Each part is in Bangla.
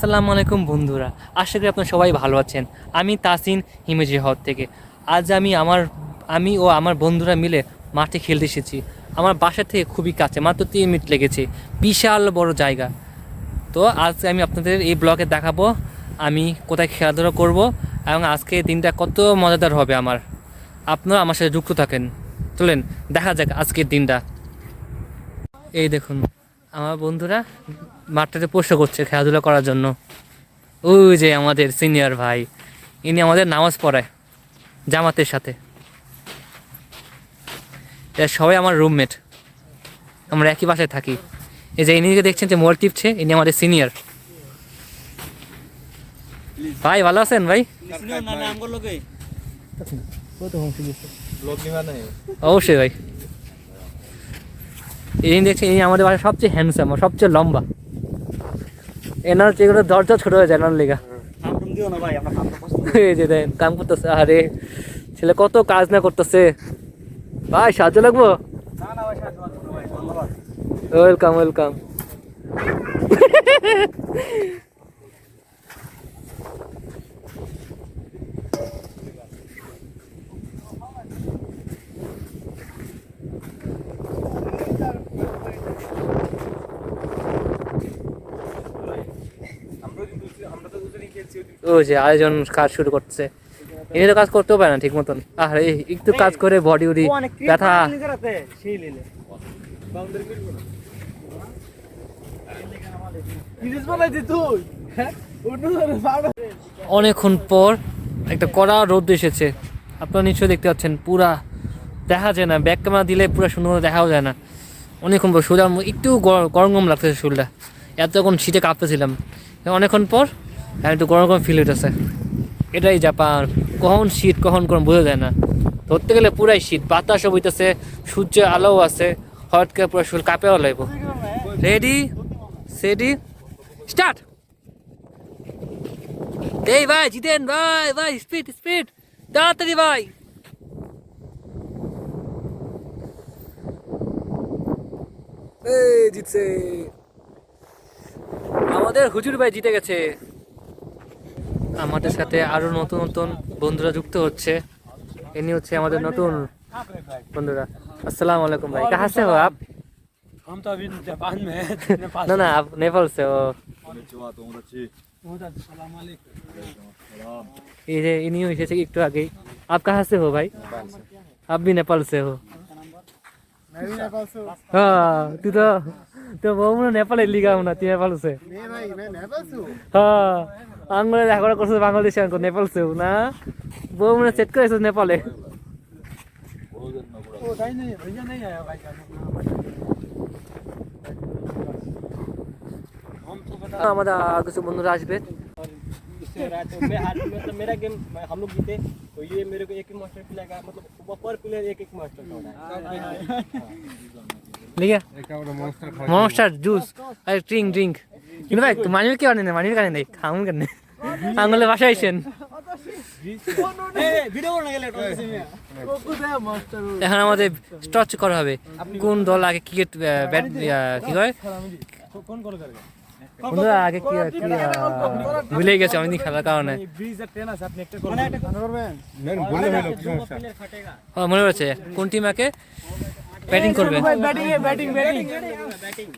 আসসালামু আলাইকুম বন্ধুরা, আশা করি আপনারা সবাই ভালো আছেন। আমি তাসিন হিমেজি হদ থেকে। আজ আমি ও আমার বন্ধুরা মিলে মাঠে খেলতে এসেছি। আমার বাসা থেকে খুবই কাছে, মাত্র 3 মিনিট লেগেছে। বিশাল বড় জায়গা। তো আজ আমি আপনাদের এই ব্লগে দেখাবো আমি কোথায় খেলাধুলা করব এবং আজকে দিনটা কত মজাদার হবে আমার। আপনারা আমার সাথে যুক্ত থাকেন। চলেন দেখা যাক আজকের দিনটা। এই দেখুন আমার বন্ধুরা মাঠটাতে পোষা করছে খেলাধুলা করার জন্য। ওই যে আমাদের সিনিয়র ভাই, ইনি আমাদের নামাজ পড়ায় জামাতের সাথে। এরা সবাই আমার রুমমেট, আমরা একই বাসায় থাকি। এই যে ইনিকে দেখছেন যে মোবাইল টিপছে, ইনি আমাদের সিনিয়র ভাই। ভালো আছেন ভাই? অবশ্যই ভাই। ইনি দেখছেন ইনি আমাদের বাসায় সবচেয়ে হ্যান্ডসাম, সবচেয়ে লম্বা। এনার যেগুলো দরজা ছোট হয়ে যায় এনার লেগা। এই যে দেন কাম করতেছে, আরে ছেলে কত কাজ না করতেছে। ভাই সাহায্য লাগবো? Welcome welcome. ওই যে আয়োজন কাজ শুরু করছে। ইনি তো কাজ করতেও পারে না ঠিক মতন। আরে একটু কাজ করে বডি উডি ব্যথা। অনেকক্ষণ পর একটা কড়া রোদ এসেছে, আপনারা নিশ্চয়ই দেখতে পাচ্ছেন। পুরা দেখা যায় না, ব্যাক ক্যামেরা দিলে পুরো সুন্দর দেখাও যায় না। অনেকক্ষণ পর সোজা একটু গরম গরম লাগতেছে শরীরটা, এতক্ষণ শীতে কাঁপতেছিলাম। অনেকক্ষণ পর একটু গরম গরম ফিল হইতেছে। এটাই জাপান, কখন শীত কখন গরম বোঝা যায় না। ধরতে গেলে পুরাই শীত, বাতাসও বইতেছে, সূর্যের আলোও আছে। হট করে পুরো শরীর কাঁপেও লাগবো। Ready সেডি start. এই ভাই জিতেন, ভাই ভাই স্পিড স্পিড, তাড়াতাড়ি ভাই। এই জিতছে আমাদের হুজুর ভাই, জিতে গেছে। আমাদের সাথে আরো নতুন নতুন বন্ধুরা যুক্ত হচ্ছে। ইনি হচ্ছে আমাদের নতুন বন্ধুরা। अस्सलाम वालेकुम भाई, कहाँ से हो आप? हम तो अभी जापान में हैं। नेपाल ना ना, आप नेपाल से हो। ये इन्हीं विषय से एकटू आगे। आप कहाँ से हो भाई? आप भी नेपाल से हो? मैं भी नेपाल से हूँ। हाँ तो वो नेपाल लिखा हूँ ना, नेपाल से। नहीं भाई, मैं नेपाल से हूँ। हाँ आंगले দেখা করছে বাংলাদেশে, আঙ্কো নেপাল সেও না। वो मैंने सेट করেছে নেপালে। वो नहीं भैया नहीं आया भाई का। हम तो बता আমাদের আর কিছু বন্ধুরা আসবে। इससे रात में आज मतलब मेरा गेम हम लोग जीते तो ये मेरे को एक ही मास्टर पिलाएगा, मतलब पर प्लेयर एक एक मास्टर का होता है। ठीक है, मॉन्स्टर जूस अरे ड्रिंक ड्रिंक। কিন্তু ভাই মানির কি আনে না, মানির কানে নেই, খামুন কেন আঙ্গুলে বাসা আইছেন। ভিডিও করতে গেলে এখন আমাদের টচ করা হবে কোন দল আগে ক্রিকেট ব্যাট কি করে कौन कॉल करेगा? বন্ধুরা আগে কি ভুলে গেছে অনেকদিন খেলার কারণে। ब्रिज और टेन আছে আপনি একটা করবেন? মনে পড়ছে কোন টিম আগে ব্যাটিং করবে। बैटिंग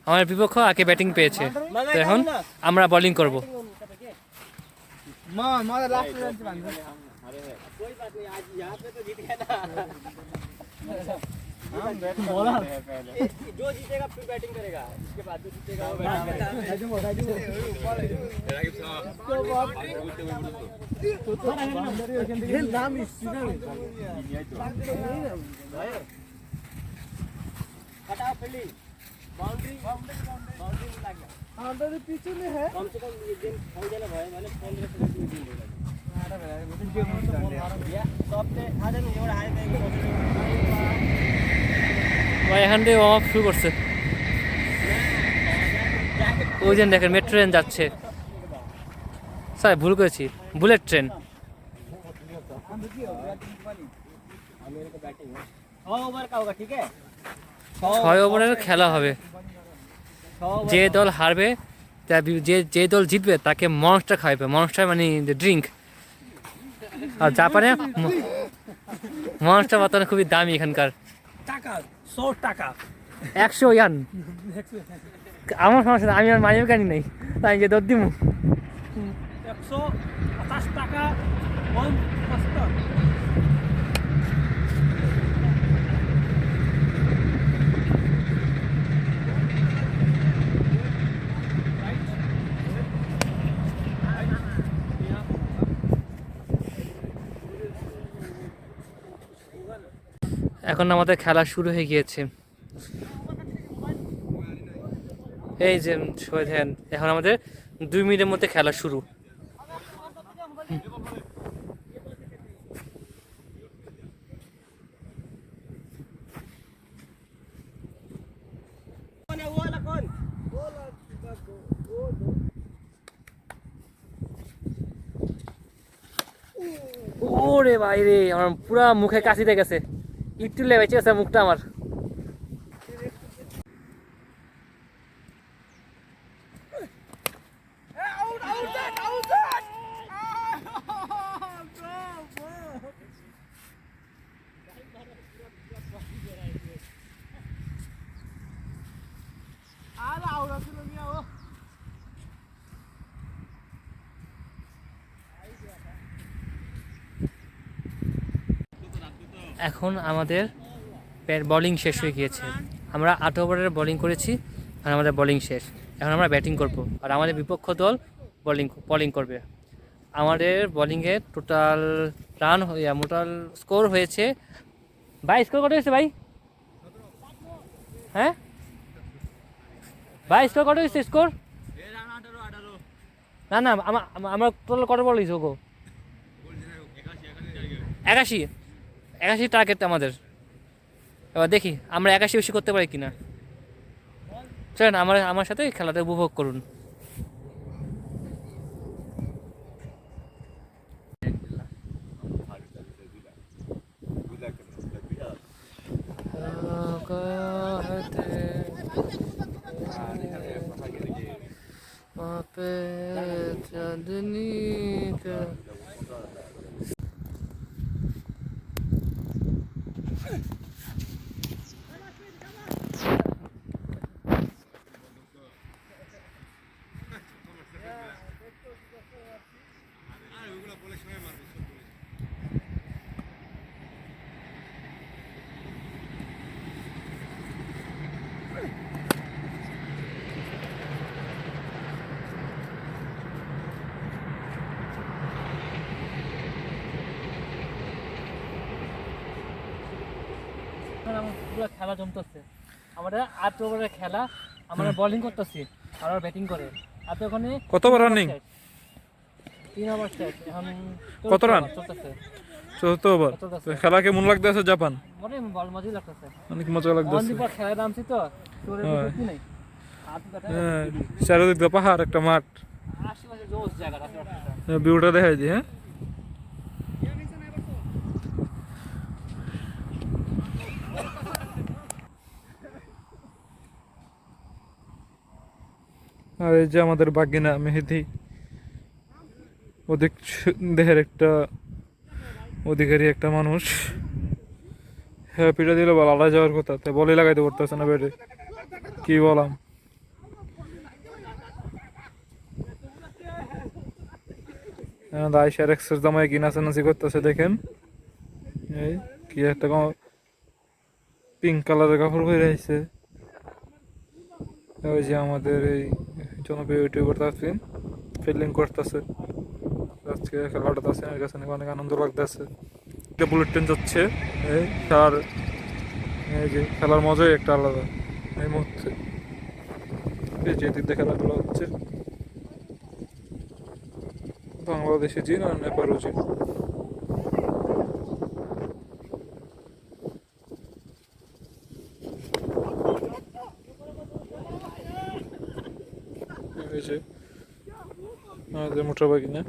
আমার বিপক্ষ আগে ব্যাটিং পেয়েছে, তো এখন আমরা বোলিং করব। मैं लास्ट में जान्छु भन्छु। कोई बात नहीं, आज यहाँ पे तो जीत गया ना। जो जीतेगा फिर बैटिंग करेगा, इसके बाद जो जीतेगा वो हटाओ फील्डिंग, बाउंड्री लग गया। बाउंड्री पीछे में है। कम से कम ये गेम हो जाना भाई, मैंने 15 से 20 दिन होगा। এখান থেকে ওয়ার্ম আপ শুরু করছে। ওই যে দেখেন মেট্রো ট্রেন যাচ্ছে। স্যার ভুল করেছি, বুলেট ট্রেন। 6 ओवर का होगा, ठीक है? 6 ওভারের খেলা হবে। যে দল হারবে যে যে দল জিতবে তাকে মনস্টার খাওয়াবে, মনস্টার মানে ড্রিঙ্ক। আর জাপানে মনস্টার বর্তমানে খুবই দামি এখানকার, টাকা 100 টাকা 100 ইয়ান। আমার সমস্যা নেই, আমি আর মায়ের গাড়ি নেই, তাই যে দর দিমু। 150 টাকা 1 পাঁচটা। এখন আমাদের খেলা শুরু হয়ে গিয়েছে, এই যে দেখেন এখন আমাদের 2 মিনিটের মধ্যে খেলা শুরু। ওরে ভাই রে, আমার পুরা মুখে কাশিতে গেছে, একটু লেবেছে গেছে মুখটা আমার। এখন আমাদের বোলিং শেষ হয়ে গিয়েছে, আমরা 8 ওভারের বোলিং করেছি আর আমাদের বোলিং শেষ। এখন আমরা ব্যাটিং করব আর আমাদের বিপক্ষ দল বোলিং করবে। আমাদের বোলিংয়ে টোটাল স্কোর হয়েছে, ভাই স্কোর কত হয়েছে ভাই? হ্যাঁ ভাই স্কোর কত হয়েছে? স্কোর না না, আমার টোটাল কত বল হয়েছে গো? 81 টার্গেট আমাদের। এবার দেখি আমরা 81 বেশি করতে পারি কিনা। চলেন আমার সাথে খেলাটা উপভোগ করুন। পুরো খেলা জমতেছে, আমাদের 8 ওভারের খেলা, আমরা বোলিং করতেছি আর ওরা ব্যাটিং করে। আর তো ওখানে কত ওভার রানিং? 3 ওভার শেষ, এখন কত রান? চলতেছে 4th ওভার। তো খেলা কেমন লাগতেছে জাপান? মানে বল মজাই লাগতেছে, অনেক মজা লাগতেছে। অনেক পর খেলা নামছি তো তোর কি নাই হ্যাঁ, চারিদিক দিয়ে পাহাড়, একটা মাঠ, আশেপাশে জোস জায়গা আছে। ভিউটা দেখাই দি। হ্যাঁ আর এই যে আমাদের বাগিনা মেহেদি, ওদিক দেহের একটা অধিকারী একটা মানুষ, হ্যাঁ পিঠা দিলে বল আলাদা যাওয়ার কথা, তাই বলে লাগাইতে পারতেছে না বেডে, কি বলাম। আইসার এক্সের জামাই কি নাচানাচি করতেছে দেখেন, এই কি একটা পিঙ্ক কালারের কাপড় পরে আছে। ওই যে আমাদের এই জনপ্রিয় ইউটিউবার তাসফিন ফিল্ডিং করতেছে আজকে খেলাটা, তাসফিনের কাছে অনেক আনন্দ লাগতেছে। বুলেট ট্রেন যাচ্ছে, এই খেলার এই যে খেলার মজাই একটা আলাদা এই মুহূর্তে। এই যে দিক দিয়ে খেলাধুলা হচ্ছে, বাংলাদেশি জিন আর নেপালও জিন। এই যে আমাদের মোটর বাগিনা।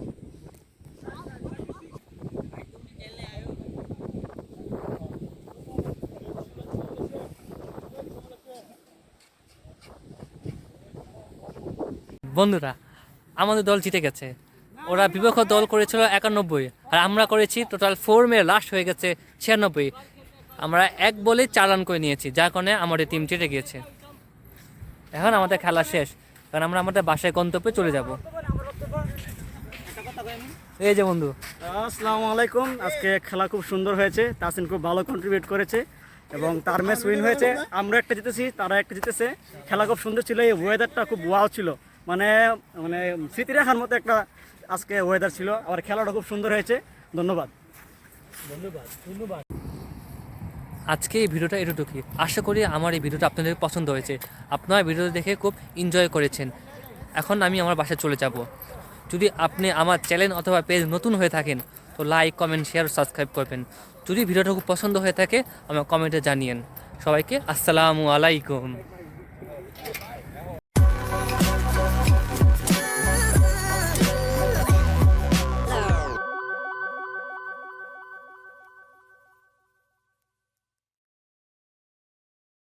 বন্ধুরা আমাদের দল জিতে গেছে, ওরা বিপক্ষ দল করেছিল 91 আর আমরা করেছি টোটাল 4 মেয়ে লাস্ট হয়ে গেছে 96। আমরা এক বলে 4 রান করে নিয়েছি, যার কারণে আমাদের টিম জিতে গিয়েছে। এখন আমাদের খেলা শেষ, কারণ আমরা আমাদের বাসায় গন্তব্যে চলে যাব। এই যে বন্ধু, আসসালামু আলাইকুম। আজকে খেলা খুব সুন্দর হয়েছে, তাসিন খুব ভালো কন্ট্রিবিউট করেছে এবং তার ম্যাচ উইন হয়েছে। আমরা একটা জিতেছি, তারা একটা জিতেছে। খেলা খুব সুন্দর ছিল, এই ওয়েদারটা খুব ওয়াও ছিল, মানে মানে স্মৃতি রাখার মতো একটা আজকে ওয়েদার ছিল। আর খেলাটা খুব সুন্দর হয়েছে। ধন্যবাদ। আজকে এই ভিডিওটা এতটুকুই। আশা করি আমার এই ভিডিওটা আপনাদের পছন্দ হয়েছে, আপনারা ভিডিওটা দেখে খুব এনজয় করেছেন। এখন আমি আমার বাসায় চলে যাব। যদি আপনি আমার চ্যানেল অথবা পেজ নতুন হয়ে থাকেন তো লাইক, কমেন্ট, শেয়ার, সাবস্ক্রাইব করবেন। যদি ভিডিওটা খুব পছন্দ হয়ে থাকে আমার কমেন্টে জানিয়েন। সবাইকে আসসালামু আলাইকুম।